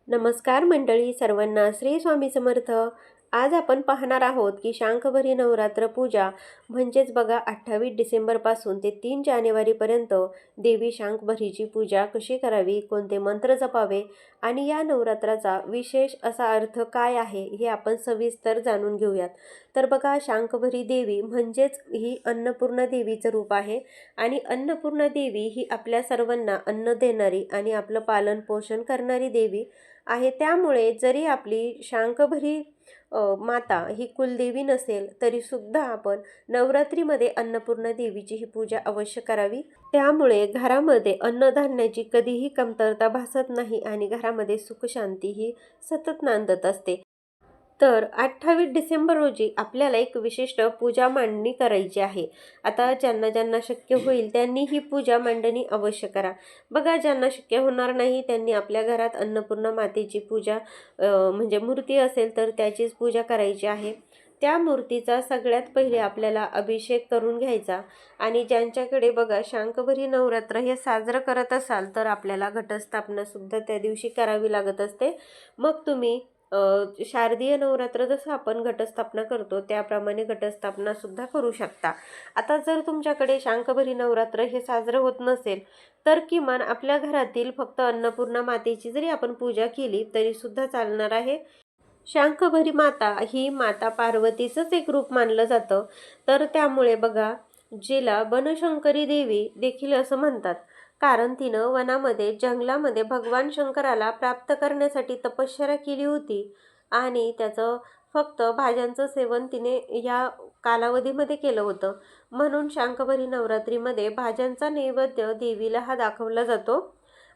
नमस्कार मंडळी, सर्वांना श्री स्वामी समर्थ. आज आपण पाहणार आहोत की शांकभरी नवरात्र पूजा म्हणजेच बघा 28 डिसेंबरपासून ते 3 जानेवारीपर्यंत देवी शांकभरीची पूजा कशी करावी, कोणते मंत्र जपावे आणि या नवरात्राचा विशेष असा अर्थ काय आहे हे आपण सविस्तर जाणून घेऊयात. तर बघा, शांकभरी देवी म्हणजेच ही अन्नपूर्णा देवीचं रूप आहे आणि अन्नपूर्णा देवी ही आपल्या सर्वांना अन्न देणारी आणि आपलं पालन पोषण करणारी देवी आहे. त्यामुळे जरी आपली शांकभरी माता ही कुलदेवी नसेल तरी सुद्धा आपण नवरात्रीमध्ये अन्नपूर्णा देवीची ही पूजा अवश्य करावी. त्यामुळे घरामध्ये अन्नधान्याची कधीही कमतरता भासत नाही आणि घरामध्ये सुखशांती ही सतत नांदत असते. तर 28 डिसेंबर रोजी आपल्याला एक विशिष्ट पूजा मांडणी करायची आहे. आता ज्यांना ज्यांना शक्य होईल त्यांनी ही पूजा मांडणी अवश्य करा. बघा, ज्यांना शक्य होणार नाही त्यांनी आपल्या घरात अन्नपूर्णा मातेची पूजा म्हणजे मूर्ती असेल तर त्याचीच पूजा करायची आहे. त्या मूर्तीचा सगळ्यात पहिले आपल्याला अभिषेक करून घ्यायचा आणि ज्यांच्याकडे बघा शांकभरी नवरात्र हे साजरं करत असाल तर आपल्याला घटस्थापना सुद्धा त्या दिवशी करावी लागत असते. मग तुम्ही शारदीय नवरात्र जसं आपण घटस्थापना करतो त्याप्रमाणे घटस्थापना सुद्धा करू शकता. आता जर तुमच्याकडे शांकभरी नवरात्र हे साजरं होत नसेल तर किमान आपल्या घरातील फक्त अन्नपूर्णा मातेची जरी आपण पूजा केली तरी सुद्धा चालणार आहे. शांकभरी माता ही माता पार्वतीचंच एक रूप मानलं जातं. तर त्यामुळे बघा, जिला बनशंकरी देवी देखील असं म्हणतात, कारण तिनं वनामध्ये जंगलामध्ये भगवान शंकराला प्राप्त करण्यासाठी तपश्चर्या केली होती आणि त्याचं फक्त भाज्यांचं सेवन तिने या कालावधीमध्ये केलं होतं. म्हणून शांकभरी नवरात्रीमध्ये भाज्यांचा नैवेद्य देवीला हा दाखवला जातो.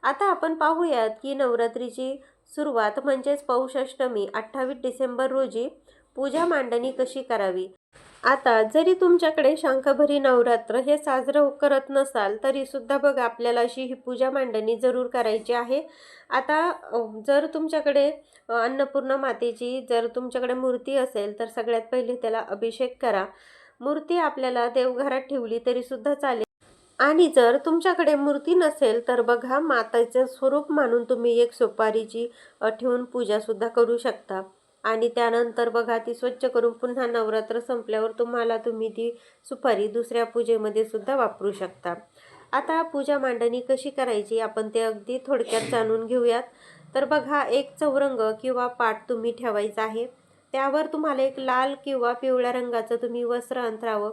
आता आपण पाहूयात की नवरात्रीची सुरुवात म्हणजेच पौष अष्टमी 28 डिसेंबर रोजी पूजा मांडणी कशी करावी. आता जरी तुमच्याकडे शांकभरी नवरात्र हे साजरं करत नसाल तरी सुद्धा बघा आपल्याला अशी ही पूजा मांडणी जरूर करायची आहे. आता जर तुमच्याकडे अन्नपूर्णा मातेची जर तुमच्याकडे मूर्ती असेल तर सगळ्यात पहिले त्याला अभिषेक करा. मूर्ती आपल्याला देवघरात ठेवली तरी सुद्धा चालेल आणि जर तुमच्याकडे मूर्ती नसेल तर बघा माताचं स्वरूप मानून तुम्ही एक सुपारीची ठेवून पूजासुद्धा करू शकता. आणि त्यानंतर बघा ती स्वच्छ करून पुन्हा नवरात्र संपल्यावर तुम्ही ती सुपारी दुसऱ्या पूजेमध्ये सुद्धा वापरू शकता. आता पूजा मांडणी कशी करायची आपण ते अगदी थोडक्यात जाणून घेऊयात. तर बघा, एक चौरंग किंवा पाट तुम्ही ठेवायचा आहे. त्यावर तुम्हाला एक लाल किंवा पिवळ्या रंगाचं तुम्ही वस्त्र अंथरावं.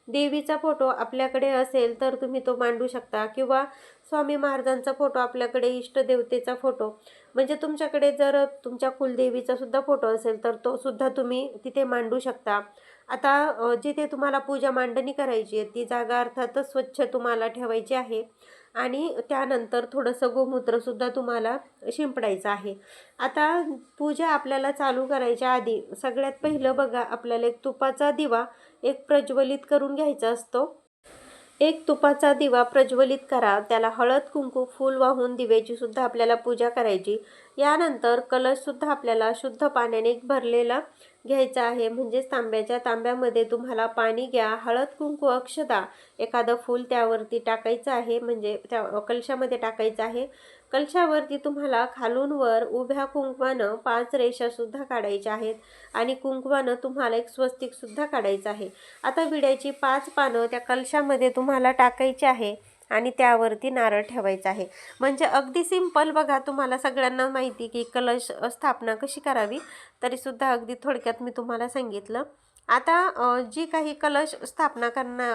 देवीचा फोटो आपल्याकडे असेल तर तुम्ही तो मांडू शकता किंवा स्वामी महाराजांचा फोटो आपल्याकडे, इष्टदेवतेचा फोटो म्हणजे तुमच्याकडे जर तुमच्या कुलदेवीचा सुद्धा फोटो असेल तर तो सुद्धा तुम्ही तिथे मांडू शकता. आता जिथे तुम्हाला पूजा मांडणी करायची आहे ती जागा अर्थातच स्वच्छ तुम्हाला ठेवायची आहे आणि त्यानंतर थोडंसं गोमूत्रसुद्धा तुम्हाला शिंपडायचं आहे. आता पूजा आपल्याला चालू करायच्या आधी सगळ्यात पहिलं बघा आपल्याला एक तुपाचा दिवा एक प्रज्वलित करून घ्यायचा असतो. एक तुपाचा दिवा प्रज्वलित करा, त्याला हळद कुंकू फूल वाहून दिव्याची सुद्धा आपल्याला पूजा करायची. यानंतर कलशसुद्धा आपल्याला शुद्ध पाण्याने भरलेला घ्यायचा आहे. म्हणजेच तांब्यामध्ये तुम्हाला पाणी घ्या, हळद कुंकू अक्षता एखादं फूल त्यावरती टाकायचं आहे, म्हणजे त्या कलशामध्ये टाकायचं आहे. कलशावरती तुम्हाला खालून वर उभ्या कुंकवानं 5 रेषासुद्धा काढायच्या आहेत आणि कुंकवानं तुम्हाला एक स्वस्तिकसुद्धा काढायचं आहे. आता विड्याची 5 पानं त्या कलशामध्ये तुम्हाला टाकायची आहे आणि त्यावरती नारळ ठेवायचा आहे. म्हणजे अगदी सिंपल. बघा, तुम्हाला सगळ्यांना माहिती की कलश स्थापना कशी करावी, तरीसुद्धा अगदी थोडक्यात मी तुम्हाला सांगितलं. आता जी काही कलश स्थापना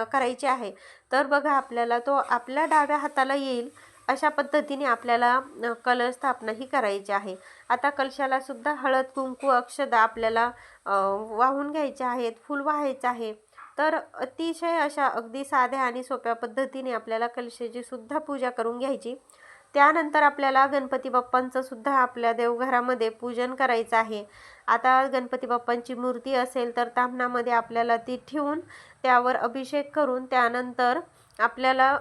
करायची आहे तर बघा आपल्याला तो आपल्या डाव्या हाताला येईल अशा पद्धतीने आपल्याला कलश स्थापना ही करायची आहे. आता कलशाला सुद्धा हळद कुंकू अक्षदा आपल्याला वाहून घ्यायचे आहेत, फूल वाहायचं आहे. तर अतिशय अशा अगदी साध्या आणि सोप्या पद्धतीने आपल्याला कलशाची सुद्धा पूजा करून घ्यायची. त्यानंतर आपल्याला गणपती बाप्पांचं सुद्धा आपल्या देवघरामध्ये पूजन करायचं आहे. आता गणपती बाप्पांची मूर्ती असेल तर ताम्हणामध्ये आपल्याला ती ठेवून त्यावर अभिषेक करून त्यानंतर आपल्याला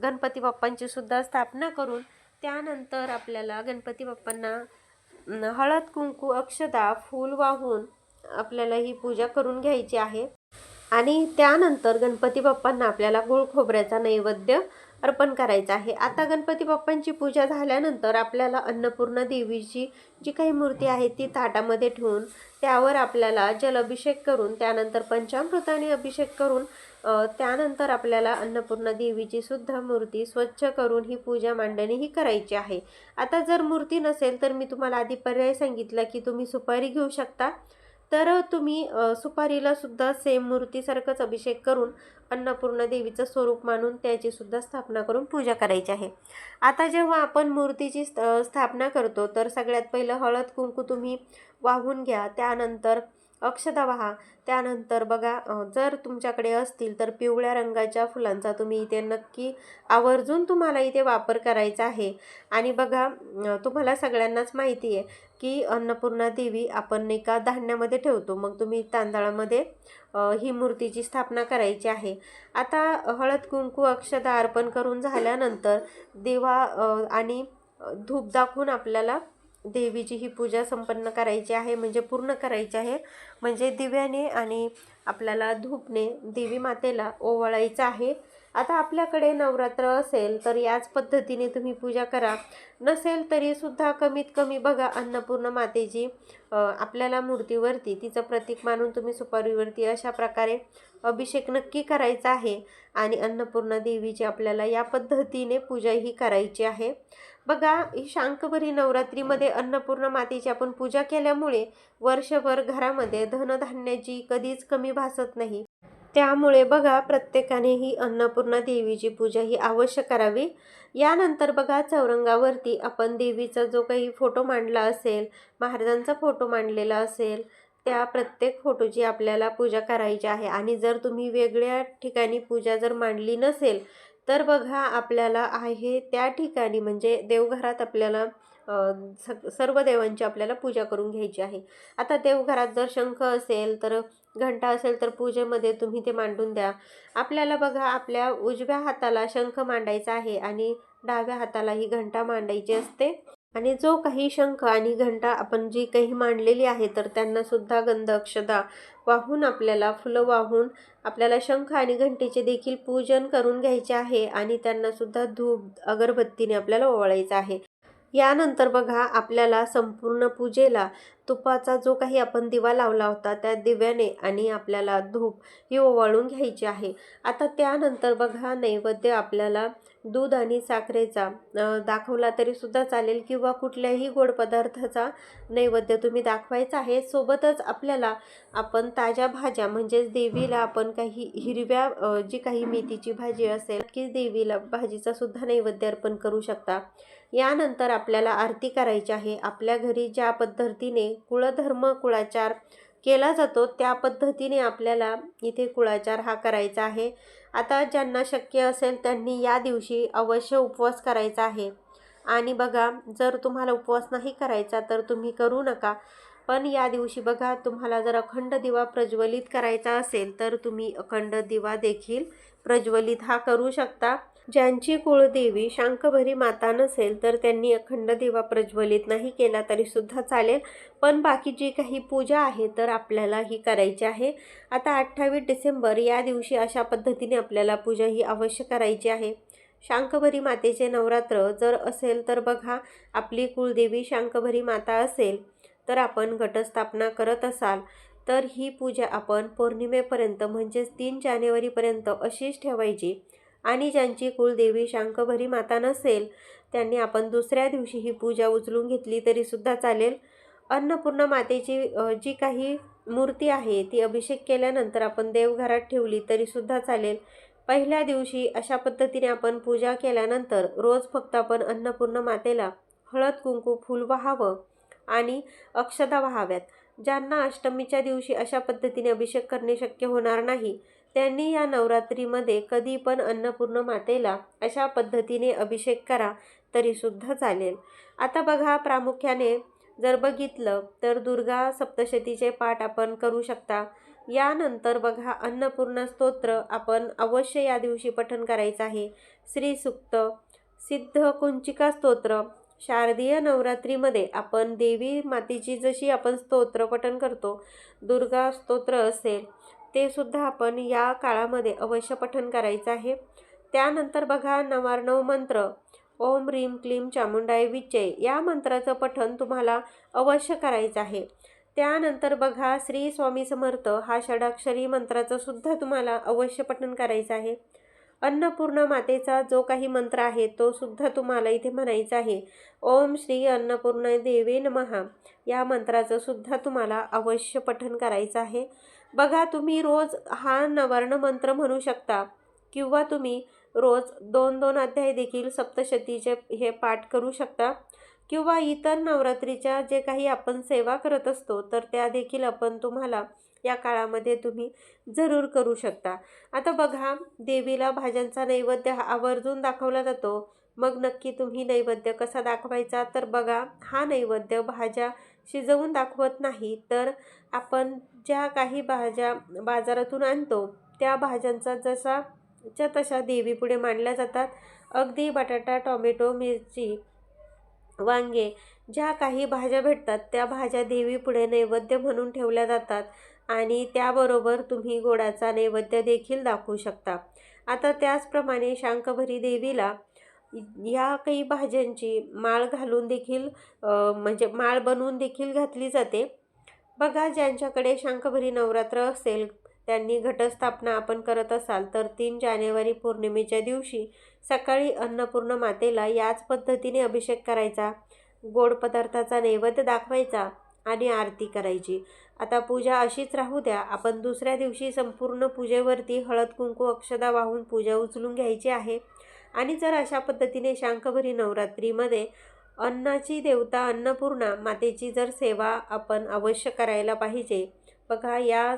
गणपती बाप्पांची सुद्धा स्थापना करून त्यानंतर आपल्याला गणपती बाप्पांना हळद कुंकू अक्षता फूल वाहून आपल्याला ही पूजा करून घ्यायची आहे. आणि त्यानंतर गणपती बाप्पांना आपल्याला गुळ खोबऱ्याचा नैवेद्य अर्पण करायचं आहे. आता गणपती बाप्पांची पूजा झाल्यानंतर आपल्याला अन्नपूर्णा देवीची जी काही मूर्ती आहे ती ताटामध्ये ठेवून त्यावर आपल्याला जलाभिषेक करून त्यानंतर पंचामृताने अभिषेक करून त्यानंतर आपल्याला अन्नपूर्णा देवीची सुद्धा मूर्ती स्वच्छ करून ही पूजा मांडणी ही करायची आहे. आता जर मूर्ती नसेल तर मी तुम्हाला आधी पर्याय सांगितला की तुम्ही सुपारी घेऊ शकता. तर तुम्ही सुपारीला सुद्धा सेम मूर्तीसारखंच अभिषेक करून अन्नपूर्णा देवीचं स्वरूप मानून त्याची सुद्धा स्थापना करून पूजा करायची आहे. आता जेव्हा आपण मूर्तीची स्थापना करतो तर सगळ्यात पहिलं हळद कुंकू तुम्ही वाहून घ्या. त्यानंतर अक्षता वाहा. त्यानंतर बघा जर तुमच्याकडे असतील तर पिवळ्या रंगाच्या फुलांचा तुम्ही इथे नक्की आवर्जून तुम्हाला इथे वापर करायचा आहे. आणि बघा तुम्हाला सगळ्यांनाच माहिती आहे की अन्नपूर्णा देवी आपण एका धान्यामध्ये ठेवतो, मग तुम्ही तांदळामध्ये ही मूर्तीची स्थापना करायची आहे. आता हळद कुंकू अक्षता अर्पण करून झाल्यानंतर दिवा आणि धूप दाखवून आपल्याला देवीची ही पूजा संपन्न करायची आहे, म्हणजे पूर्ण करायची आहे. म्हणजे दिव्याने आणि आपल्याला धूपने देवी मातेला ओवाळायचं आहे. आता आपल्याकडे नवरात्र असेल तर याच पद्धतीने तुम्ही पूजा करा. नसेल तरी सुद्धा कमीत कमी बघा अन्नपूर्णा मातेची आपल्याला मूर्तीवरती तिचं प्रतीक मानून तुम्ही सुपारीवरती अशा प्रकारे अभिषेक नक्की करायचा आहे. आणि अन्नपूर्णा देवीची आपल्याला या पद्धतीने पूजा ही करायची आहे. बघा ही शांकभरी नवरात्रीमध्ये अन्नपूर्णा मातेची आपण पूजा केल्यामुळे वर्षभर घरामध्ये धनधान्याची कधीच कमी भासत नाही. त्यामुळे बघा प्रत्येकाने ही अन्नपूर्णा देवीची पूजा ही अवश्य करावी. यानंतर बघा चौरंगावरती आपण देवीचा जो काही फोटो मांडला असेल, महाराजांचा फोटो मांडलेला असेल, त्या प्रत्येक फोटोची आपल्याला पूजा करायची आहे. आणि जर तुम्ही वेगळ्या ठिकाणी पूजा जर मांडली नसेल तर बघा आपल्याला आहे त्या ठिकाणी म्हणजे देवघरात आपल्याला सर्व देवांची आपल्याला पूजा करून घ्यायची आहे. आता देवघरात जर शंख असेल तर घंटा असेल तर पूजेमध्ये तुम्ही ते मांडून द्या. आपल्याला बघा आपल्या उजव्या हाताला शंख मांडायचा आहे आणि डाव्या हाताला ही घंटा मांडायची असते. आणि जो काही शंख आणि घंटा आपण जी काही मांडलेली आहे तर त्यांना सुद्धा गंध अक्षता वाहून आपल्याला फुलं वाहून आपल्याला शंख आणि घंटेचे देखील पूजन करून घ्यायचे आहे. आणि त्यांना सुद्धा धूप अगरबत्तीने आपल्याला ओवाळायचं आहे. यानंतर बघा आपल्याला संपूर्ण पूजेला तुपाचा जो काही आपण दिवा लावला होता त्या दिव्याने आणि आपल्याला धूप ही ओवाळून घ्यायची आहे. आता त्यानंतर बघा नैवेद्य आपल्याला दूध आणि साखरेचा दाखवला तरी सुद्धा चालेल किंवा कुठल्याही गोड पदार्थाचा नैवेद्य तुम्ही दाखवायचा आहे. सोबतच आपल्याला आपण ताज्या भाज्या म्हणजेच देवीला आपण काही हिरव्या जी काही मेथीची भाजी असेल की देवीला भाजीचा सुद्धा नैवेद्य अर्पण करू शकता. यानंतर आपल्याला आरती करायची आहे. आपल्या घरी ज्या पद्धतीने कुळधर्म कुळाचार केला जातो त्या पद्धतीने आपल्याला इथे कुळाचार हा करायचा आहे. आता ज्यांना शक्य असेल त्यांनी या दिवशी अवश्य उपवास करायचा आहे. आणि बघा जर तुम्हाला उपवास नाही करायचा तर तुम्ही करू नका. पण या दिवशी बघा तुम्हाला जर अखंड दिवा प्रज्वलित करायचा असेल तर तुम्ही अखंड दिवा देखील प्रज्वलित हा करू शकता. ज्यांची कुळदेवी शांकभरी माता नसेल तर त्यांनी अखंड दिवा प्रज्वलित नाही केला तरी सुद्धा चालेल. पण बाकी जी काही पूजा आहे तर आपल्याला ही करायची आहे. आता 28 डिसेंबर या दिवशी अशा पद्धतीने आपल्याला पूजा ही अवश्य करायची आहे. शांकभरी मातेचे नवरात्र जर असेल तर बघा आपली कुळदेवी शांकभरी माता असेल तर आपण घटस्थापना करत असाल तर ही पूजा आपण पौर्णिमेपर्यंत म्हणजेच 3 जानेवारीपर्यंत अशीच ठेवायची. आणि ज्यांची कुलदेवी शांकभरी माता नसेल त्यांनी आपण दुसऱ्या दिवशी ही पूजा उचलून घेतली तरी सुद्धा चालेल. अन्नपूर्णा मातेची जी काही मूर्ती आहे ती अभिषेक केल्यानंतर आपण देवघरात ठेवली तरी सुद्धा चालेल. पहिल्या दिवशी अशा पद्धतीने आपण पूजा केल्यानंतर रोज फक्त आपण अन्नपूर्णा मातेला हळद कुंकू फूल वाहावं आणि अक्षता वाहाव्यात. ज्यांना अष्टमीच्या दिवशी अशा पद्धतीने अभिषेक करणे शक्य होणार नाही त्यांनी या नवरात्रीमध्ये कधी पण अन्नपूर्णा मातेला अशा पद्धतीने अभिषेक करा तरी सुद्धा चालेल. आता बघा प्रामुख्याने जर बघितलं तर दुर्गा सप्तशतीचे पाठ आपण करू शकता. यानंतर बघा अन्नपूर्णा स्तोत्र आपण अवश्य या दिवशी पठण करायचं आहे. श्री सूक्त, सिद्ध कुंचिका स्तोत्र, शारदीय नवरात्रीमध्ये आपण देवी मातेची जशी आपण स्तोत्र पठण करतो दुर्गा स्तोत्र असेल ते सुद्धा आपण या काळामध्ये अवश्य पठण करायचं आहे. त्यानंतर बघा नवार्णव मंत्र ओम ह्रीम क्लीम चामुंडाय विच्चे या मंत्राचं पठण तुम्हाला अवश्य करायचं आहे. त्यानंतर बघा श्री स्वामी समर्थ हा षडाक्षरी मंत्राचं सुद्धा तुम्हाला अवश्य पठण करायचं आहे. अन्नपूर्णा मातेचा जो काही मंत्र आहे तो सुद्धा तुम्हाला इथे म्हणायचा आहे. ओम श्री अन्नपूर्णा देवे नमः या मंत्राचं सुद्धा तुम्हाला अवश्य पठण करायचं आहे. बघा तुम्ही रोज हा नवर्ण मंत्र म्हणू शकता किंवा तुम्ही रोज 2-2 अध्याय देखील सप्तशतीचे हे पाठ करू शकता किंवा इतर नवरात्रीच्या जे काही आपण सेवा करत असतो तर त्या देखील आपण तुम्हाला या काळामध्ये तुम्ही जरूर करू शकता. आता बघा देवीला भाज्यांचा नैवेद्य आवर्जून दाखवला जातो. मग नक्की तुम्ही नैवेद्य कसा दाखवायचा तर बघा हा नैवेद्य भाज्या शिजवून दाखवत नाही तर आपण ज्या काही भाज्या बाजारातून आणतो त्या भाज्यांचा जसाच्या तशा देवीपुढे मांडल्या जातात. अगदी बटाटा, टोमॅटो, मिरची, वांगे ज्या काही भाज्या भेटतात त्या भाज्या देवीपुढे नैवेद्य म्हणून ठेवल्या जातात आणि त्याबरोबर तुम्ही गोडाचा नैवेद्य देखील दाखवू शकता. आता त्याचप्रमाणे शांकभरी देवीला ह्या काही भाज्यांची माळ घालून देखील म्हणजे माळ बनवून देखील घातली जाते. बघा ज्यांच्याकडे शांकभरी नवरात्र असेल त्यांनी घटस्थापना आपण करत असाल तर 3 जानेवारी पौर्णिमेच्या दिवशी सकाळी अन्नपूर्णा मातेला याच पद्धतीने अभिषेक करायचा, गोड पदार्थाचा नैवेद्य दाखवायचा आणि आरती करायची. आता पूजा अशीच राहू द्या. आपण दुसऱ्या दिवशी संपूर्ण पूजेवरती हळद कुंकू अक्षदा वाहून पूजा उचलून घ्यायची आहे. आणि जर अशा पद्धतीने शांकभरी नवरात्रीमध्ये अन्नाची देवता अन्नपूर्णा मातेची जर सेवा आपण अवश्य करायला पाहिजे. बघा या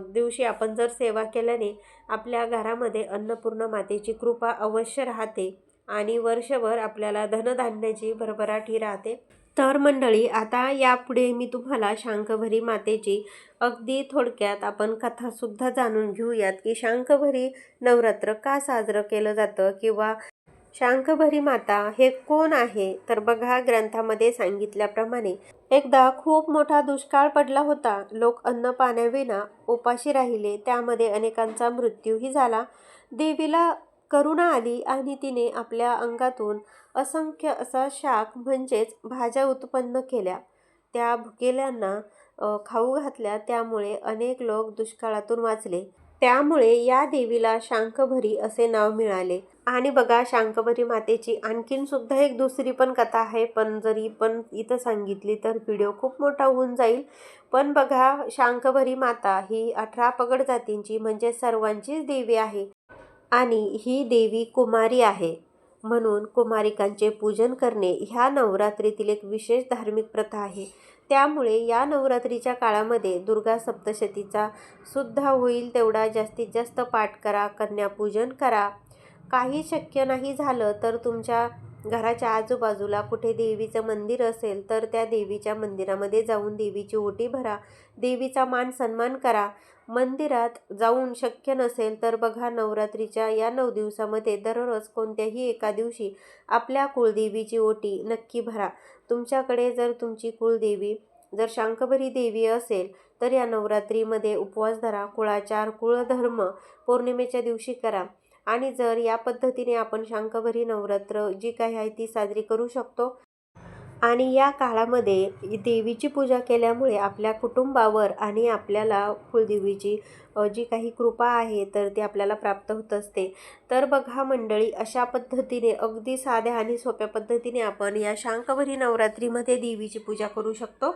दिवशी आपण जर सेवा केल्याने आपल्या घरामध्ये अन्नपूर्णा मातेची कृपा अवश्य राहते आणि वर्षभर आपल्याला धनधान्याची भरभराटी राहते. तर मंडळी आता यापुढे मी तुम्हाला शांकभरी मातेची अगदी थोडक्यात आपण कथासुद्धा जाणून घेऊयात की शांकभरी नवरात्र का साजरं केलं जातं किंवा शांकभरी माता हे कोण आहे. तर बघा ग्रंथामध्ये सांगितल्याप्रमाणे एकदा खूप मोठा दुष्काळ पडला होता. लोक अन्न पाण्याविना उपाशी राहिले. त्यामध्ये अनेकांचा मृत्यूही झाला. देवीला करुणा आली आणि तिने आपल्या अंगातून असंख्य असा शाक म्हणजेच भाज्या उत्पन्न केल्या. त्या भुकेल्यांना खाऊ घातल्या. त्यामुळे अनेक लोक दुष्काळातून वाचले. त्यामुळे या देवीला शांकभरी असे नाव मिळाले. आणि बघा शांकभरी मातेची आणखीन सुद्धा एक दुसरी पण कथा आहे. पण जरी पण इथं सांगितली तर व्हिडिओ खूप मोठा होऊन जाईल. पण बघा शांकभरी माता ही 18 पगड जातींची म्हणजे सर्वांचीच देवी आहे आणि ही देवी कुमारी आहे. म्हणून कुमारिकांचे पूजन करणे ह्या नवरात्रीतील एक विशेष धार्मिक प्रथा आहे. त्यामुळे या नवरात्रीच्या काळामध्ये दुर्गा सप्तशतीचा सुद्धा होईल तेवढा जास्तीत जास्त पाठ करा, कन्यापूजन करा. काही शक्य नाही झालं तर तुमच्या घराच्या आजूबाजूला कुठे देवीचं मंदिर असेल तर त्या देवीच्या मंदिरामध्ये जाऊन देवीची ओटी भरा, देवीचा मान सन्मान करा. मंदिरात जाऊन शक्य नसेल तर बघा नवरात्रीच्या या 9 दिवसामध्ये दररोज कोणत्याही एका दिवशी आपल्या कुळदेवीची ओटी नक्की भरा. तुमच्याकडे जर तुमची कुळदेवी जर शांकभरी देवी असेल तर या नवरात्रीमध्ये उपवास धरा, कुळाचार कुळधर्म पौर्णिमेच्या दिवशी करा. आणि जर या पद्धतीने आपण शांकभरी नवरात्र जी काही आहे ती साजरी करू शकतो. आणि या काळामध्ये देवीची पूजा केल्यामुळे आपल्या कुटुंबावर आणि आपल्याला कुलदेवीची जी काही कृपा आहे तर ती आपल्याला प्राप्त होत असते. तर बघा मंडळी अशा पद्धतीने अगदी साध्या आणि सोप्या पद्धतीने आपण या शांकभरी नवरात्रीमध्ये देवीची पूजा करू शकतो.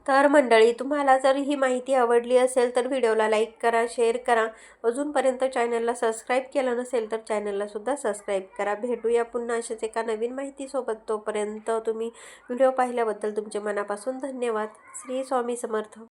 तर मंडळी तुम्हाला जर ही माहिती आवडली असेल तर व्हिडिओला लाईक करा, शेअर करा. अजूनपर्यंत चॅनलला सबस्क्राईब केलं नसेल तर चॅनलला सुद्धा सबस्क्राईब करा. भेटूया पुन्हा अशाच एका नवीन माहितीसोबत. तोपर्यंत तुम्ही व्हिडिओ पाहिल्याबद्दल तुमचे मनापासून धन्यवाद. श्री स्वामी समर्थ.